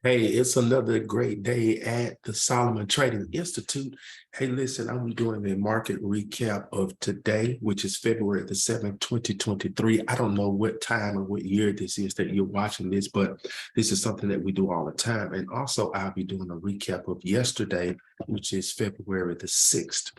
Hey, it's another great day at the Solomon Trading Institute. Hey, listen, I'm doing a market recap of today, which is February the 7th, 2023. I don't know what time or what year this is that you're watching this, but this is something that we do all the time. And also, I'll be doing a recap of yesterday, which is February the 6th.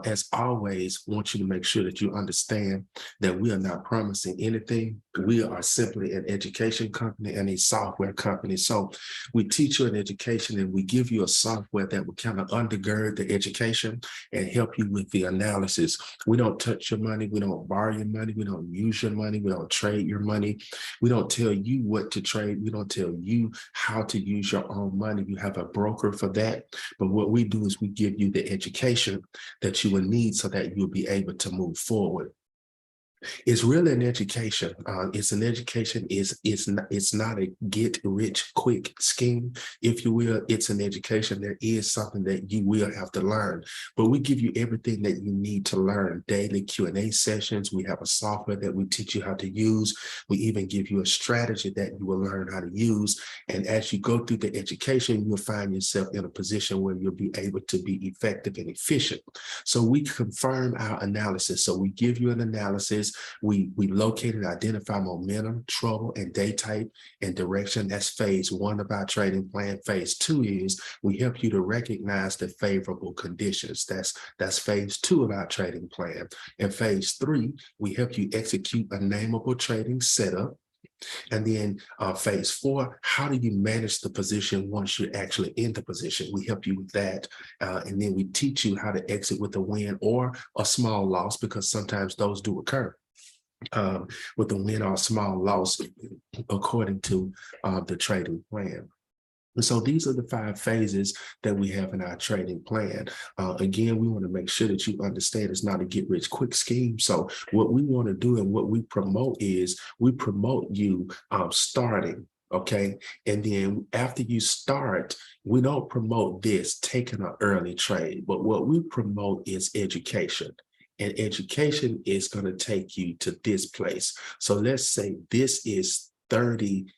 As always, I want you to make sure that you understand that we are not promising anything. We are simply an education company and a software company. So we teach you an education and we give you a software that will kind of undergird the education and help you with the analysis. We don't touch your money. We don't borrow your money. We don't use your money. We don't trade your money. We don't tell you what to trade. We don't tell you how to use your own money. You have a broker for that. But what we do is we give you the education that you will need so that you'll be able to move forward. It's really an education. It's an education. It's not a get rich quick scheme, if you will. It's an education. There is something that you will have to learn, but we give you everything that you need to learn. Daily Q&A sessions. We have a software that we teach you how to use. We even give you a strategy that you will learn how to use. And as you go through the education, you'll find yourself in a position where you'll be able to be effective and efficient. So we confirm our analysis. So we give you an analysis. We locate and identify momentum, trouble, and day type and direction. That's phase one of our trading plan. Phase two is we help you to recognize the favorable conditions. That's phase two of our trading plan. And phase three, we help you execute a nameable trading setup. And then phase four, how do you manage the position once you're actually in the position? We help you with that. And then we teach you how to exit with a win or a small loss, because sometimes those do occur. With a win or a small loss according to the trading plan. And so these are the 5 phases that we have in our trading plan. Again, we want to make sure that you understand it's not a get rich quick scheme. So what we want to do and what we promote is we promote you starting. Okay. And then after you start, we don't promote this taking an early trade, but what we promote is education. And education is going to take you to this place. So let's say this is 30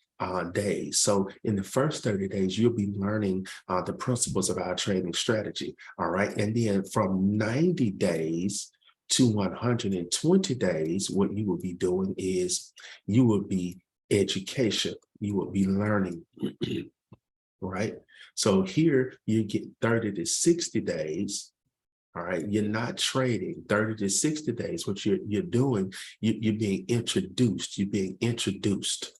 days. So in the first 30 days, you'll be learning the principles of our trading strategy. All right. And then from 90 days to 120 days, what you will be doing is you will be education. You will be learning. Right. So here you get 30 to 60 days. All right, you're not trading 30 to 60 days. What you're doing, you're being introduced. You're being introduced.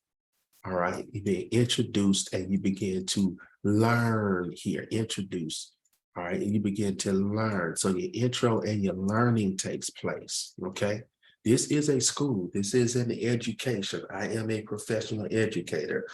All right, you're being introduced, and you begin to learn here. Introduce. All right, and you begin to learn. So your intro and your learning takes place. Okay. This is a school. This is an education. I am a professional educator.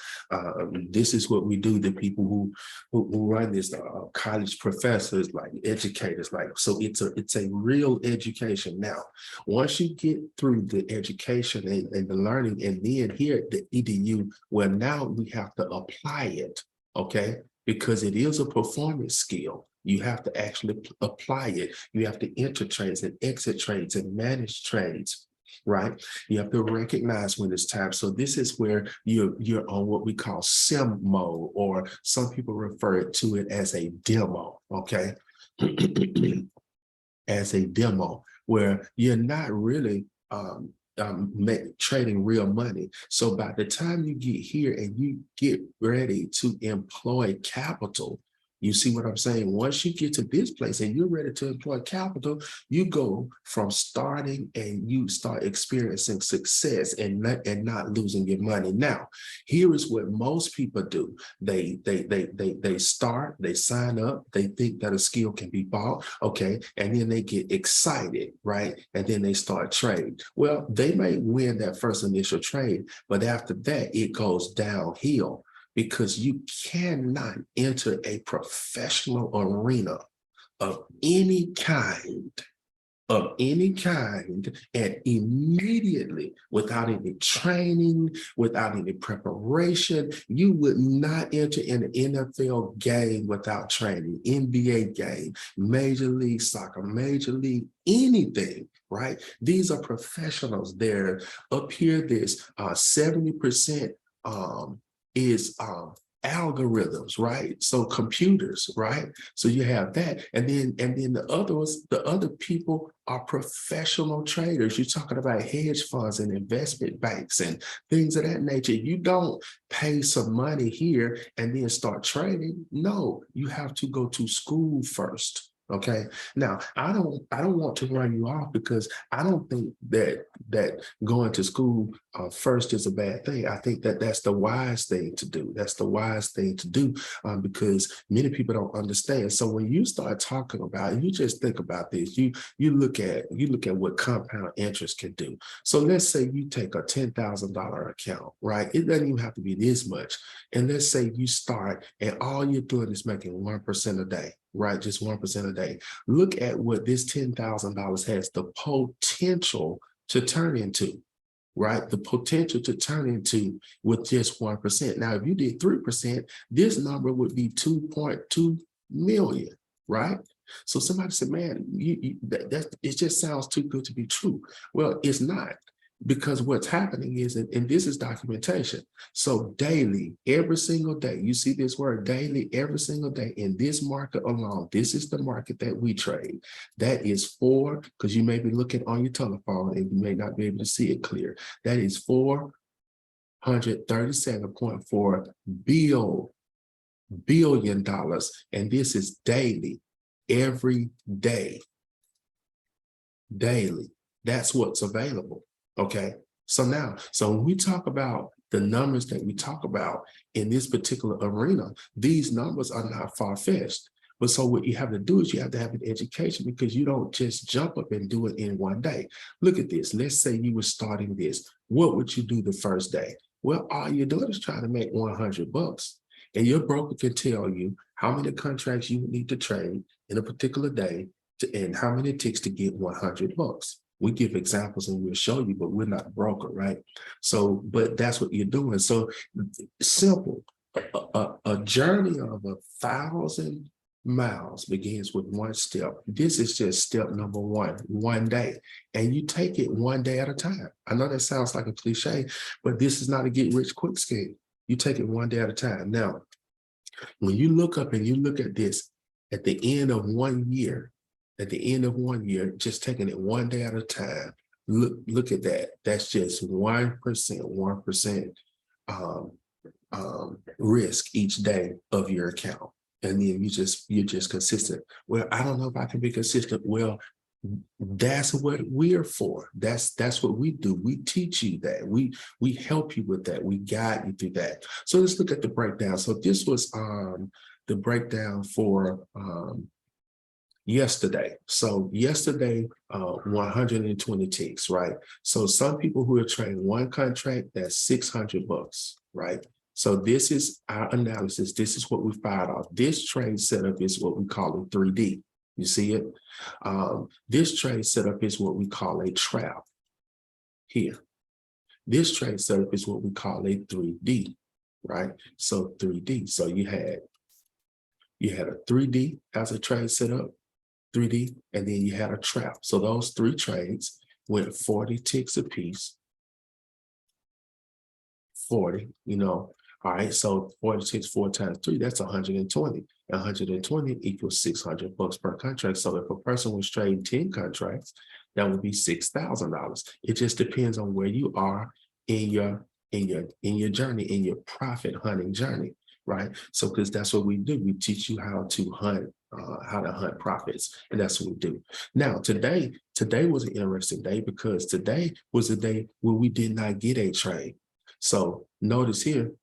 This is what we do. The people who run this, college professors, like educators, like, so it's a real education. Now, once you get through the education and the learning, and then here at the EDU, well, now we have to apply it. Okay, because it is a performance skill. You have to actually apply it. You have to enter trades and exit trades and manage trades, right? You have to recognize when it's time. So this is where you're on what we call sim mode, or some people refer to it as a demo, okay? As a demo, where you're not really trading real money. So by the time you get here and you get ready to employ capital, you see what I'm saying? Once you get to this place and you're ready to employ capital, you go from starting and you start experiencing success and not losing your money. Now, here is what most people do. They start, they sign up, they think that a skill can be bought, okay, and then they get excited, right? And then they start trading. Well, they may win that first initial trade, but after that, it goes downhill, because you cannot enter a professional arena of any kind, and immediately, without any training, without any preparation. You would not enter in an NFL game without training, NBA game, Major League Soccer, Major League, anything, right? These are professionals. They're up here. There's 70% is algorithms, right? So computers, right? So you have that. And then the other people are professional traders. You're talking about hedge funds and investment banks and things of that nature. You don't pay some money here and then start trading. No, you have to go to school first. Okay. Now, I don't want to run you off because I don't think that going to school first is a bad thing. I think that that's the wise thing to do. That's the wise thing to do because many people don't understand. So when you start talking about it, you just think about this. You look at what compound interest can do. So let's say you take a $10,000 account, right? It doesn't even have to be this much. And let's say you start and all you're doing is making 1% a day. Right, just 1% a day. Look at what this $10,000 has the potential to turn into, right? The potential to turn into with just 1%. Now, if you did 3%, this number would be 2.2 million, right? So somebody said, man, it just sounds too good to be true. Well, it's not. Because what's happening is, and this is documentation. So daily, every single day, you see this word daily, every single day in this market alone, this is the market that we trade. That is because you may be looking on your telephone and you may not be able to see it clear. That is $437.4 billion. And this is daily, every day, daily. That's what's available. Okay, so when we talk about the numbers that we talk about in this particular arena, these numbers are not far-fetched. But so what you have to do is you have to have an education because you don't just jump up and do it in one day. Look at this. Let's say you were starting this. What would you do the first day? Well, all you're doing is trying to make $100. And your broker can tell you how many contracts you would need to trade in a particular day and how many it takes to get $100. We give examples and we'll show you, but we're not a broker, right? So, but that's what you're doing. So simple, a journey of 1,000 miles begins with one step. This is just step number one day. And you take it one day at a time. I know that sounds like a cliche, but this is not a get rich quick scheme. You take it one day at a time. Now, when you look up and you look at this at the end of 1 year, just taking it one day at a time, look at that. That's just 1% risk each day of your account. And then you're just consistent. Well, I don't know if I can be consistent. Well, that's what we're for. That's what we do. We teach you that. We help you with that. We guide you through that. So let's look at the breakdown. So this was the breakdown for yesterday. So yesterday, 120 ticks, right? So some people who are trading one contract, that's $600, right? So this is our analysis. This is what we fired off. This trade setup is what we call a 3D. You see it? This trade setup is what we call a trap here. This trade setup is what we call a 3D, right? So 3D. So you had a 3D as a trade setup, 3D, and then you had a trap. So those three trades went 40 ticks a piece. 40, all right, so 40 ticks, 4 times 3, that's 120. 120 equals $600 per contract. So if a person was trading 10 contracts, that would be $6,000. It just depends on where you are in your journey, in your profit hunting journey, right? So because that's what we do. We teach you how to hunt profits, and that's what we do. Now, today was an interesting day because today was a day where we did not get a trade. So notice here,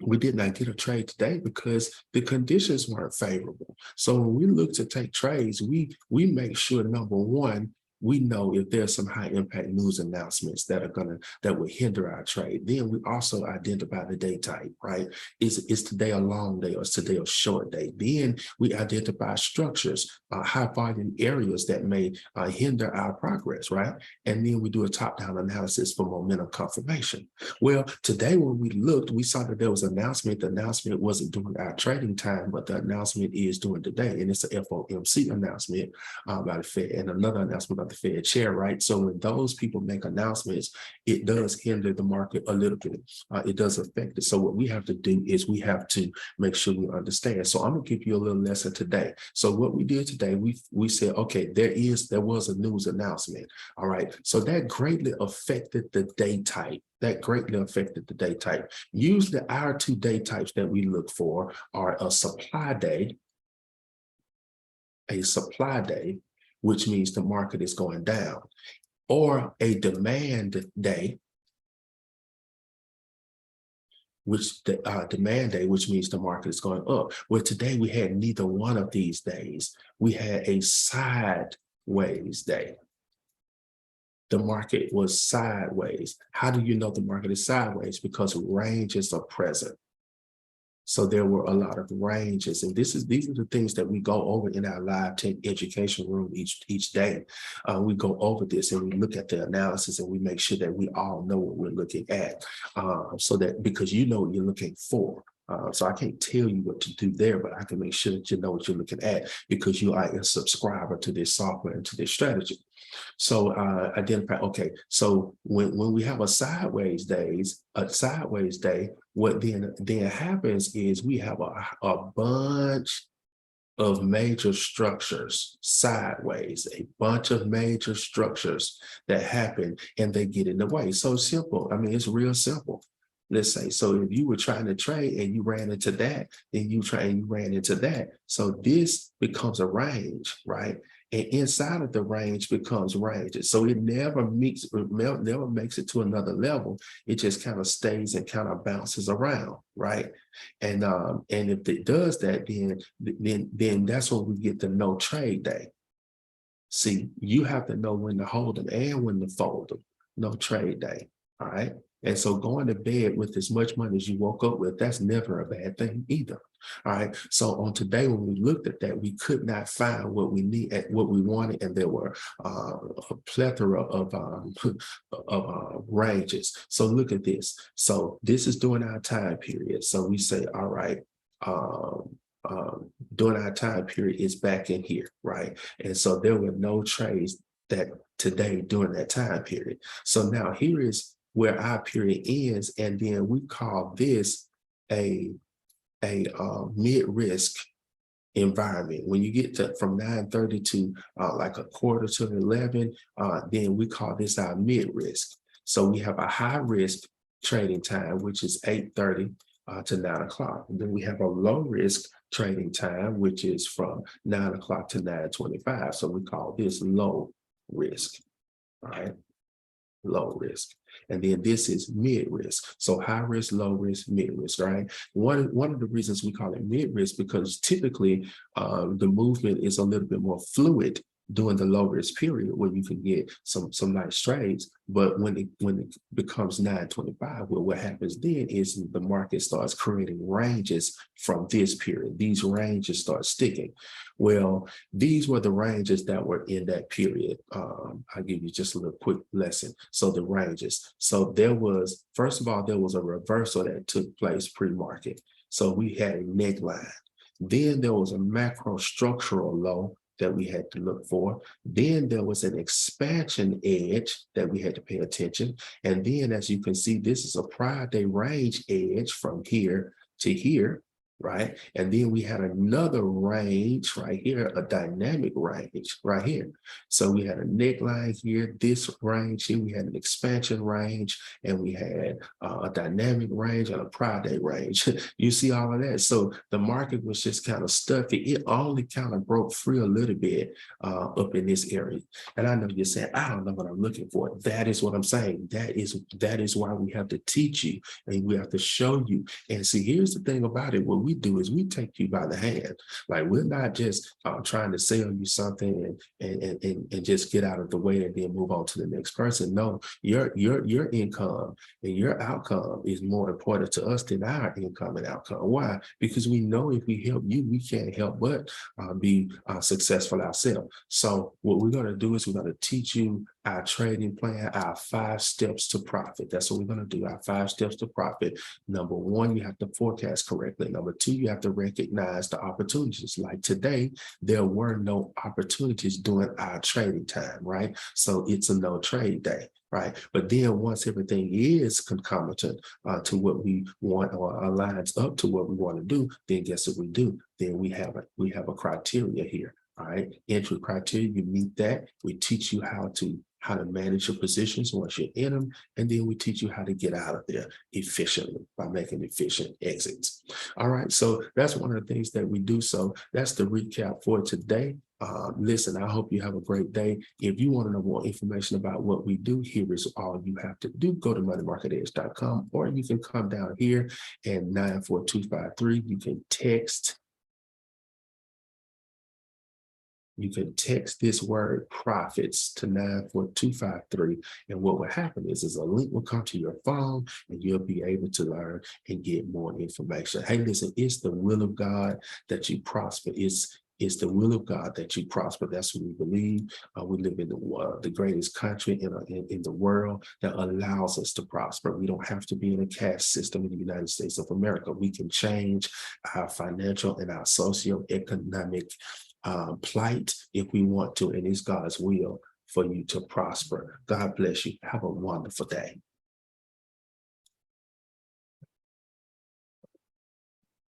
we did not get a trade today because the conditions weren't favorable. So when we look to take trades, we make sure, number one, we know if there's some high impact news announcements that will hinder our trade. Then we also identify the day type, right? Is today a long day or is today a short day? Then we identify structures, high volume areas that may hinder our progress, right? And then we do a top-down analysis for momentum confirmation. Well, today when we looked, we saw that there was an announcement. The announcement wasn't during our trading time, but the announcement is during the day, and it's a FOMC announcement by the Fed, and another announcement the Fed chair, right? So when those people make announcements, it does hinder the market a little bit. It does affect it. So what we have to do is we have to make sure we understand. So I'm gonna give you a little lesson today. So what we did today, we said, okay, there was a news announcement. All right. So that greatly affected the day type. That greatly affected the day type. Usually our two day types that we look for are a supply day, which means the market is going down, or a demand day, which means the market is going up. Well, today we had neither one of these days. We had a sideways day. The market was sideways. How do you know the market is sideways? Because ranges are present. So there were a lot of ranges, and these are the things that we go over in our live tech education room each day. We go over this and we look at the analysis and we make sure that we all know what we're looking at, so that because you know what you're looking for. So I can't tell you what to do there, but I can make sure that you know what you're looking at because you are a subscriber to this software and to this strategy. So identify, okay, so when we have a sideways day, what then happens is we have a bunch of major structures sideways, a bunch of major structures that happen and they get in the way. So simple. I mean, it's real simple. Let's say, so if you were trying to trade and you ran into that, then you ran into that. So this becomes a range, right? And inside of the range becomes ranges. So it never makes it to another level. It just kind of stays and kind of bounces around, right? And if it does that, then that's when we get the no trade day. See, you have to know when to hold them and when to fold them. No trade day. All right. And so going to bed with as much money as you woke up with, that's never a bad thing either. All right. So on today, when we looked at that, we could not find what we what we wanted, and there were a plethora of ranges. So look at this. So this is during our time period. So we say, all right, during our time period is back in here, right? And so there were no trades that today during that time period. So now here is where our period ends, and then we call this a mid-risk environment. When you get to from 9:30 to like a quarter to 11, then we call this our mid-risk. So we have a high-risk trading time, which is 8:30 to 9 o'clock. And then we have a low-risk trading time, which is from 9 o'clock to 9:25. So we call this low risk, all right? Low risk. And then this is mid risk. So high risk, low risk, mid risk, right? One of the reasons we call it mid risk, because typically the movement is a little bit more fluid during the low risk period where you can get some nice trades. But when it becomes 9:25, well, what happens then is the market starts creating ranges from this period. These ranges start sticking. Well, these were the ranges that were in that period. I'll give you just a little quick lesson. So the ranges. So first of all, there was a reversal that took place pre-market. So we had a neckline. Then there was a macro structural low that we had to look for. Then there was an expansion edge that we had to pay attention. And then, as you can see, this is a prior day range edge from here to here, right? And then we had another range right here, a dynamic range right here. So we had a neckline here, this range here, we had an expansion range, and we had a dynamic range and a prior day range. You see all of that. So the market was just kind of stuffy. It only kind of broke free a little bit up in this area. And I know you're saying, I don't know what I'm looking for. That is what I'm saying. That is why we have to teach you and we have to show you. And see, here's the thing about it. What we do is we take you by the hand. Like, we're not just trying to sell you something and just get out of the way and then move on to the next person. No, your income and your outcome is more important to us than our income and outcome. Why? Because we know if we help you, we can't help but be successful ourselves. So what we're going to do is we're going to teach you our trading plan, our 5 steps to profit. That's what we're going to do, our 5 steps to profit. Number one, you have to forecast correctly. Number two, you have to recognize the opportunities. Like today, there were no opportunities during our trading time, right? So it's a no trade day. Right. But then once everything is concomitant to what we want or aligns up to what we want to do, then guess what we do? Then we have a criteria here. All right. Entry criteria, you meet that. We teach you how to manage your positions once you're in them. And then we teach you how to get out of there efficiently by making efficient exits. All right. So that's one of the things that we do. So that's the recap for today. Listen, I hope you have a great day. If you want to know more information about what we do, here is all you have to do. Go to moneymarketedge.com, or you can come down here and 94253. You can text this word profits to 94253. And what will happen is a link will come to your phone and you'll be able to learn and get more information. Hey, listen, it's the will of God that you prosper. It's the will of God that you prosper. That's what we believe. We live in the greatest country in the world that allows us to prosper. We don't have to be in a caste system in the United States of America. We can change our financial and our socioeconomic plight if we want to, and it's God's will for you to prosper. God bless you. Have a wonderful day.